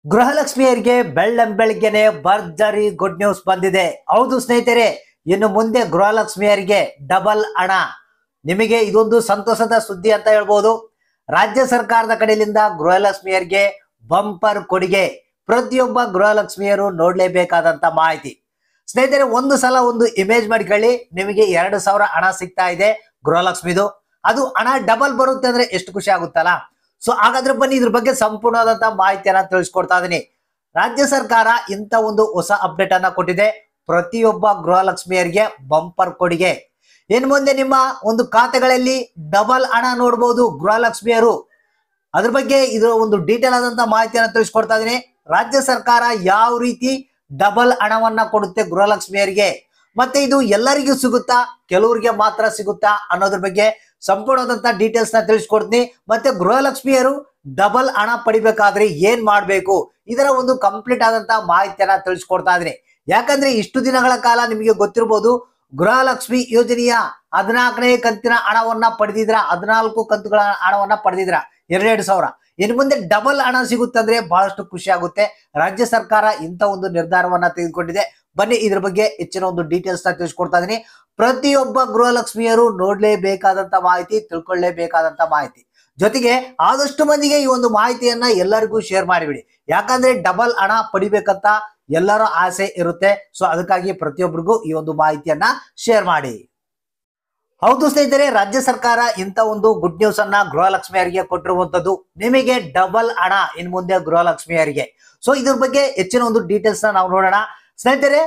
ಗೃಹಲಕ್ಷ್ಮಿಯರಿಗೆ ಬೆಳ್ಳಂಬೆಳಗ್ಗೆನೆ ಭರ್ಜರಿ good news ಬಂದಿದೆ. ಹೌದು ಸ್ನೇಹಿತರೆ, ಇನ್ನು ಮುಂದೆ ಗೃಹಲಕ್ಷ್ಮಿಯರಿಗೆ ಡಬಲ್ ಹಣ. ನಿಮಗೆ ಇದೊಂದು ಸಂತೋಷದ ಸುದ್ದಿ ಅಂತ ಹೇಳ್ಬೋದು. ರಾಜ್ಯ ಸರ್ಕಾರದ ಕಡೆಯಿಂದ ಗೃಹಲಕ್ಷ್ಮಿಯರಿಗೆ ಬಂಪರ್ ಕೊಡುಗೆ. ಪ್ರತಿಯೊಬ್ಬ ಗೃಹಲಕ್ಷ್ಮಿಯರು ನೋಡ್ಲೇಬೇಕಾದಂತ ಮಾಹಿತಿ. ಸ್ನೇಹಿತರೆ, ಒಂದು ಸಲ ಒಂದು ಇಮೇಜ್ ಮಾಡ್ಕೊಳ್ಳಿ, ನಿಮಗೆ 2,000 ಹಣ ಸಿಗ್ತಾ ಇದೆ ಗೃಹಲಕ್ಷ್ಮಿದು. ಅದು ಹಣ ಡಬಲ್ ಬರುತ್ತೆ ಅಂದ್ರೆ ಎಷ್ಟು ಖುಷಿ ಆಗುತ್ತಲ್ಲ. ಸೊ ಹಾಗಾದ್ರೆ ಬನ್ನಿ ಇದ್ರ ಬಗ್ಗೆ ಸಂಪೂರ್ಣವಾದಂತಹ ಮಾಹಿತಿಯನ್ನ ತಿಳಿಸ್ಕೊಡ್ತಾ ಇದೀನಿ. ರಾಜ್ಯ ಸರ್ಕಾರ ಇಂತ ಒಂದು ಹೊಸ ಅಪ್ಡೇಟ್ ಅನ್ನ ಕೊಟ್ಟಿದೆ. ಪ್ರತಿಯೊಬ್ಬ ಗೃಹಲಕ್ಷ್ಮಿಯರಿಗೆ ಬಂಪರ್ ಕೊಡುಗೆ. ಇನ್ ಮುಂದೆ ನಿಮ್ಮ ಒಂದು ಖಾತೆಗಳಲ್ಲಿ ಡಬಲ್ ಹಣ ನೋಡಬಹುದು ಗೃಹಲಕ್ಷ್ಮಿಯರು. ಅದ್ರ ಬಗ್ಗೆ ಇದರ ಒಂದು ಡೀಟೇಲ್ ಆದಂತಹ ಮಾಹಿತಿಯನ್ನ ತಿಳಿಸ್ಕೊಡ್ತಾ ಇದೀನಿ. ರಾಜ್ಯ ಸರ್ಕಾರ ಯಾವ ರೀತಿ ಡಬಲ್ ಹಣವನ್ನ ಕೊಡುತ್ತೆ ಗೃಹಲಕ್ಷ್ಮಿಯರಿಗೆ, ಮತ್ತೆ ಇದು ಎಲ್ಲರಿಗೂ ಸಿಗುತ್ತಾ, ಕೆಲವರಿಗೆ ಮಾತ್ರ ಸಿಗುತ್ತಾ ಅನ್ನೋದ್ರ ಬಗ್ಗೆ ಸಂಪೂರ್ಣವಾದಂತ ಡೀಟೇಲ್ಸ್ ನ ತಿಳಿಸ್ಕೊಡ್ತೀನಿ. ಮತ್ತೆ ಗೃಹಲಕ್ಷ್ಮಿಯರು ಡಬಲ್ ಹಣ ಪಡಿಬೇಕಾದ್ರೆ ಏನ್ ಮಾಡ್ಬೇಕು, ಇದರ ಒಂದು ಕಂಪ್ಲೀಟ್ ಆದಂತಹ ಮಾಹಿತಿಯನ್ನ ತಿಳಿಸ್ಕೊಡ್ತಾ ಇದೀನಿ. ಯಾಕಂದ್ರೆ ಇಷ್ಟು ದಿನಗಳ ಕಾಲ ನಿಮಗೆ ಗೊತ್ತಿರಬಹುದು, ಗೃಹಲಕ್ಷ್ಮಿ ಯೋಜನೆಯ 14ನೇ ಕಂತಿನ ಹಣವನ್ನ ಪಡೆದಿದ್ರ, 14 ಕಂತುಗಳ ಹಣವನ್ನ ಪಡೆದಿದ್ರ 2,000. ಇನ್ನು ಮುಂದೆ ಡಬಲ್ ಹಣ ಸಿಗುತ್ತಂದ್ರೆ ಬಹಳಷ್ಟು ಖುಷಿ ಆಗುತ್ತೆ. ರಾಜ್ಯ ಸರ್ಕಾರ ಇಂತ ಒಂದು ನಿರ್ಧಾರವನ್ನ ತೆಗೆದುಕೊಂಡಿದೆ. ಬನ್ನಿ ಇದ್ರ ಬಗ್ಗೆ ಹೆಚ್ಚಿನ ಒಂದು ಡೀಟೇಲ್ಸ್ ನ ತಿಳಿಸ್ಕೊಡ್ತಾ ಇದೀನಿ. ಪ್ರತಿಯೊಬ್ಬ ಗೃಹಲಕ್ಷ್ಮಿಯರು ನೋಡ್ಲೇಬೇಕಾದಂತ ಮಾಹಿತಿ, ತಿಳ್ಕೊಳ್ಳೇಬೇಕಾದಂತ ಮಾಹಿತಿ. ಜೊತೆಗೆ ಆದಷ್ಟು ಮಂದಿಗೆ ಈ ಒಂದು ಮಾಹಿತಿಯನ್ನ ಎಲ್ಲರಿಗೂ ಶೇರ್ ಮಾಡಿಬಿಡಿ. ಯಾಕಂದ್ರೆ ಡಬಲ್ ಹಣ ಪಡಿಬೇಕಂತ ಎಲ್ಲರ ಆಸೆ ಇರುತ್ತೆ. ಸೊ ಅದಕ್ಕಾಗಿ ಪ್ರತಿಯೊಬ್ಬರಿಗೂ ಈ ಒಂದು ಮಾಹಿತಿಯನ್ನ ಶೇರ್ ಮಾಡಿ. ಹೌದು ಸ್ನೇಹಿತರೆ, ರಾಜ್ಯ ಸರ್ಕಾರ ಇಂತ ಒಂದು ಗುಡ್ ನ್ಯೂಸ್ ಅನ್ನ ಗೃಹಲಕ್ಷ್ಮಿಯರಿಗೆ ಕೊಟ್ಟಿರುವಂತದ್ದು. ನಿಮಗೆ ಡಬಲ್ ಹಣ ಇನ್ ಮುಂದೆ ಗೃಹಲಕ್ಷ್ಮಿಯರಿಗೆ. ಸೊ ಇದ್ರ ಬಗ್ಗೆ ಹೆಚ್ಚಿನ ಒಂದು ಡೀಟೇಲ್ಸ್ ನ ನಾವು ನೋಡೋಣ. ಸ್ನೇಹಿತರೆ,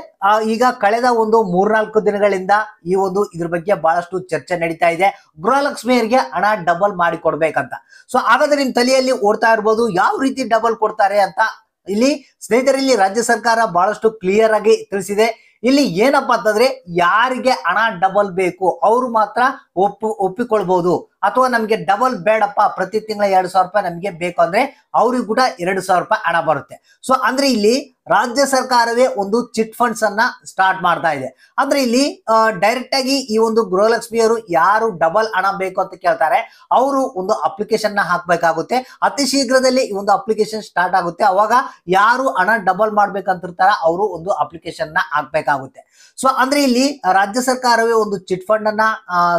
ಈಗ ಕಳೆದ ಒಂದು 3-4 ದಿನಗಳಿಂದ ಈ ಒಂದು ಇದ್ರ ಬಗ್ಗೆ ಬಹಳಷ್ಟು ಚರ್ಚೆ ನಡೀತಾ ಇದೆ. ಗೃಹಲಕ್ಷ್ಮಿಯರಿಗೆ ಹಣ ಡಬಲ್ ಮಾಡಿ ಕೊಡ್ಬೇಕಂತ. ಸೊ ಹಾಗಾದ್ರೆ ನಿಮ್ ತಲೆಯಲ್ಲಿ ಓಡ್ತಾ ಇರ್ಬೋದು, ಯಾವ ರೀತಿ ಡಬಲ್ ಕೊಡ್ತಾರೆ ಅಂತ. ಇಲ್ಲಿ ಸ್ನೇಹಿತರೆ, ಇಲ್ಲಿ ರಾಜ್ಯ ಸರ್ಕಾರ ಬಹಳಷ್ಟು ಕ್ಲಿಯರ್ ಆಗಿ ತಿಳಿಸಿದೆ. ಇಲ್ಲಿ ಏನಪ್ಪಾ ಅಂತಂದ್ರೆ, ಯಾರಿಗೆ ಹಣ ಡಬಲ್ ಬೇಕು ಅವರು ಮಾತ್ರ ಒಪ್ಪಿಕೊಳ್ಬಹುದು. ಅಥವಾ ನಮ್ಗೆ ಡಬಲ್ ಬೇಡಪ್ಪ, ಪ್ರತಿ ತಿಂಗಳ 2,000 ರೂಪಾಯಿ ನಮ್ಗೆ ಬೇಕು ಅಂದ್ರೆ ಅವ್ರಿಗೂ ಕೂಡ 2,000 ರೂಪಾಯಿ ಹಣ ಬರುತ್ತೆ. ಸೊ ಅಂದ್ರೆ ಇಲ್ಲಿ ರಾಜ್ಯ ಸರ್ಕಾರವೇ ಒಂದು ಚಿಟ್ ಫಂಡ್ಸ್ ಅನ್ನ ಸ್ಟಾರ್ಟ್ ಮಾಡ್ತಾ ಇದೆ. ಅಂದ್ರೆ ಇಲ್ಲಿ ಡೈರೆಕ್ಟ್ ಆಗಿ ಈ ಒಂದು ಗೃಹಲಕ್ಷ್ಮಿಯರು ಯಾರು ಡಬಲ್ ಹಣ ಬೇಕು ಅಂತ ಕೇಳ್ತಾರೆ, ಅವರು ಒಂದು ಅಪ್ಲಿಕೇಶನ್ ನ ಹಾಕ್ಬೇಕಾಗುತ್ತೆ. ಅತಿ ಶೀಘ್ರದಲ್ಲಿ ಈ ಒಂದು ಅಪ್ಲಿಕೇಶನ್ ಸ್ಟಾರ್ಟ್ ಆಗುತ್ತೆ. ಅವಾಗ ಯಾರು ಹಣ ಡಬಲ್ ಮಾಡ್ಬೇಕಂತಿರ್ತಾರ ಅವರು ಒಂದು ಅಪ್ಲಿಕೇಶನ್ ನ ಹಾಕ್ಬೇಕಾಗುತ್ತೆ. ಸೊ ಅಂದ್ರೆ ಇಲ್ಲಿ ರಾಜ್ಯ ಸರ್ಕಾರವೇ ಒಂದು ಚಿಟ್ ಫಂಡ್ ಅನ್ನ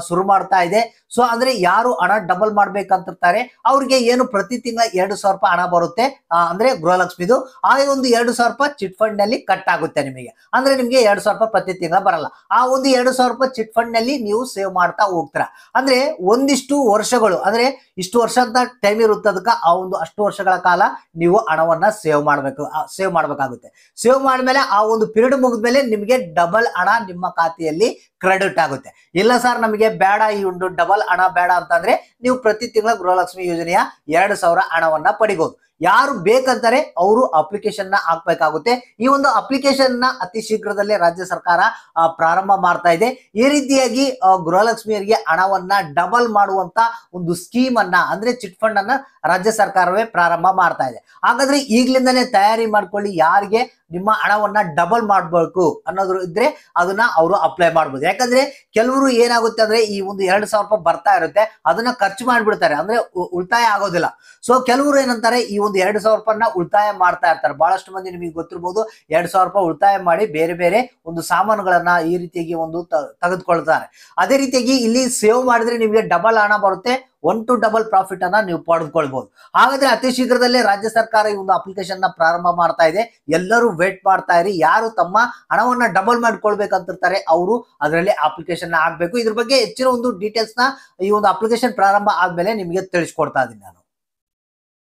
ಶುರು ಮಾಡ್ತಾ ಇದೆ. ಸೊ ಅಂದ್ರೆ ಯಾರು ಹಣ ಡಬಲ್ ಮಾಡ್ಬೇಕಂತಿರ್ತಾರೆ ಅವ್ರಿಗೆ ಏನು ಪ್ರತಿ ತಿಂಗಳ 2,000 ರೂಪಾಯಿ ಹಣ ಬರುತ್ತೆ. ಅಂದ್ರೆ ಗೃಹಲಕ್ಷ್ಮಿದು ಆ ಒಂದು 2,000 ರೂಪಾಯಿ ಚಿಟ್ ಫಂಡ್ ನಲ್ಲಿ ಕಟ್ ಆಗುತ್ತೆ ನಿಮಗೆ. ಅಂದ್ರೆ ನಿಮ್ಗೆ 2,000 ರೂಪಾಯಿ ಪ್ರತಿ ತಿಂಗಳ ಬರಲ್ಲ. ಆ ಒಂದು 2,000 ರೂಪಾಯಿ ಚಿಟ್ ಫಂಡ್ ನಲ್ಲಿ ನೀವು ಸೇವ್ ಮಾಡ್ತಾ ಹೋಗ್ತೀರಾ. ಅಂದ್ರೆ ಒಂದಿಷ್ಟು ವರ್ಷಗಳು, ಅಂದ್ರೆ ಇಷ್ಟು ವರ್ಷ ಅಂತ ಟೈಮ್ ಇರುತ್ತೆ, ಅದಕ್ಕೆ ಆ ಒಂದು ಅಷ್ಟು ವರ್ಷಗಳ ಕಾಲ ನೀವು ಹಣವನ್ನ ಸೇವ್ ಮಾಡ್ಬೇಕಾಗುತ್ತೆ. ಸೇವ್ ಮಾಡಿದ್ಮೇಲೆ ಆ ಒಂದು ಪೀರಿಯಡ್ ಮುಗಿದ್ಮೇಲೆ ನಿಮಗೆ ಡಬಲ್ ಹಣ ನಿಮ್ಮ ಖಾತೆಯಲ್ಲಿ ಕ್ರೆಡಿಟ್ ಆಗುತ್ತೆ. ಇಲ್ಲ ಸರ್ ನಮಗೆ ಬೇಡ, ಈ ಒಂದು ಡಬಲ್ ಹಣ ಬೇಡ ಅಂತಂದ್ರೆ ನೀವು ಪ್ರತಿ ತಿಂಗಳ ಗೃಹಲಕ್ಷ್ಮಿ ಯೋಜನೆಯ 2,000 ಹಣವನ್ನ ಪಡಿಬಹುದು. ಯಾರು ಬೇಕಂತಾರೆ ಅವರು ಅಪ್ಲಿಕೇಶನ್ ನ ಹಾಕ್ಬೇಕಾಗುತ್ತೆ. ಈ ಒಂದು ಅಪ್ಲಿಕೇಶನ್ ನ ಅತಿ ಶೀಘ್ರದಲ್ಲೇ ರಾಜ್ಯ ಸರ್ಕಾರ ಪ್ರಾರಂಭ ಮಾಡ್ತಾ ಇದೆ. ಈ ರೀತಿಯಾಗಿ ಗೃಹಲಕ್ಷ್ಮಿಯರಿಗೆ ಹಣವನ್ನ ಡಬಲ್ ಮಾಡುವಂತ ಒಂದು ಸ್ಕೀಮ್ ಅನ್ನ, ಅಂದ್ರೆ ಚಿಟ್ ಫಂಡ್ ಅನ್ನ ರಾಜ್ಯ ಸರ್ಕಾರವೇ ಪ್ರಾರಂಭ ಮಾಡ್ತಾ ಇದೆ. ಹಾಗಾದ್ರೆ ಈಗ್ಲಿಂದಾನೇ ತಯಾರಿ ಮಾಡ್ಕೊಳ್ಳಿ. ಯಾರಿಗೆ ನಿಮ್ಮ ಹಣವನ್ನ ಡಬಲ್ ಮಾಡ್ಬೇಕು ಅನ್ನೋದ್ರು ಇದ್ರೆ ಅದನ್ನ ಅವರು ಅಪ್ಲೈ ಮಾಡ್ಬೋದು. ಯಾಕಂದ್ರೆ ಕೆಲವರು ಏನಾಗುತ್ತೆ ಅಂದ್ರೆ, ಈ ಒಂದು 2,000 ರೂಪಾಯಿ ಬರ್ತಾ ಇರುತ್ತೆ, ಅದನ್ನ ಖರ್ಚು ಮಾಡ್ಬಿಡ್ತಾರೆ, ಅಂದ್ರೆ ಉಳಿತಾಯ ಆಗೋದಿಲ್ಲ. ಸೊ ಕೆಲವರು ಏನಂತಾರೆ, ಈ ಒಂದು 2,000 ರೂಪಾಯಿನ ಉಳಿತಾಯ ಮಾಡ್ತಾ ಇರ್ತಾರೆ. ಬಹಳಷ್ಟು ಮಂದಿ ನಿಮಗೆ ಗೊತ್ತಿರಬಹುದು, 2,000 ರೂಪಾಯಿ ಉಳಿತಾಯ ಮಾಡಿ ಬೇರೆ ಬೇರೆ ಒಂದು ಸಾಮಾನುಗಳನ್ನ ಈ ರೀತಿಯಾಗಿ ಒಂದು ತೆಗೆದುಕೊಳ್ತಾರೆ. ಅದೇ ರೀತಿಯಾಗಿ ಇಲ್ಲಿ ಸೇವ್ ಮಾಡಿದ್ರೆ ನಿಮಗೆ ಡಬಲ್ ಹಣ ಬರುತ್ತೆ. 1 to ಡಬಲ್ ಪ್ರಾಫಿಟ್ ಅನ್ನ ನೀವು ಪಡೆದುಕೊಳ್ಬಹುದು. ಹಾಗಾದ್ರೆ ಅತಿ ಶೀಘ್ರದಲ್ಲೇ ರಾಜ್ಯ ಸರ್ಕಾರ ಈ ಒಂದು ಅಪ್ಲಿಕೇಶನ್ ನ ಪ್ರಾರಂಭ ಮಾಡ್ತಾ ಇದೆ. ಎಲ್ಲರೂ ವೇಟ್ ಮಾಡ್ತಾ ಇರಿ. ಯಾರು ತಮ್ಮ ಹಣವನ್ನ ಡಬಲ್ ಮಾಡ್ಕೊಳ್ಬೇಕಂತಿರ್ತಾರೆ ಅವರು ಅದರಲ್ಲಿ ಅಪ್ಲಿಕೇಶನ್ ನ ಹಾಕ್ಬೇಕು. ಇದ್ರ ಬಗ್ಗೆ ಹೆಚ್ಚಿನ ಒಂದು ಡೀಟೇಲ್ಸ್ ನ ಈ ಒಂದು ಅಪ್ಲಿಕೇಶನ್ ಪ್ರಾರಂಭ ಆದ್ಮೇಲೆ ನಿಮಗೆ ತಿಳಿಸ್ಕೊಡ್ತಾ ಇದೀನಿ ನಾನು.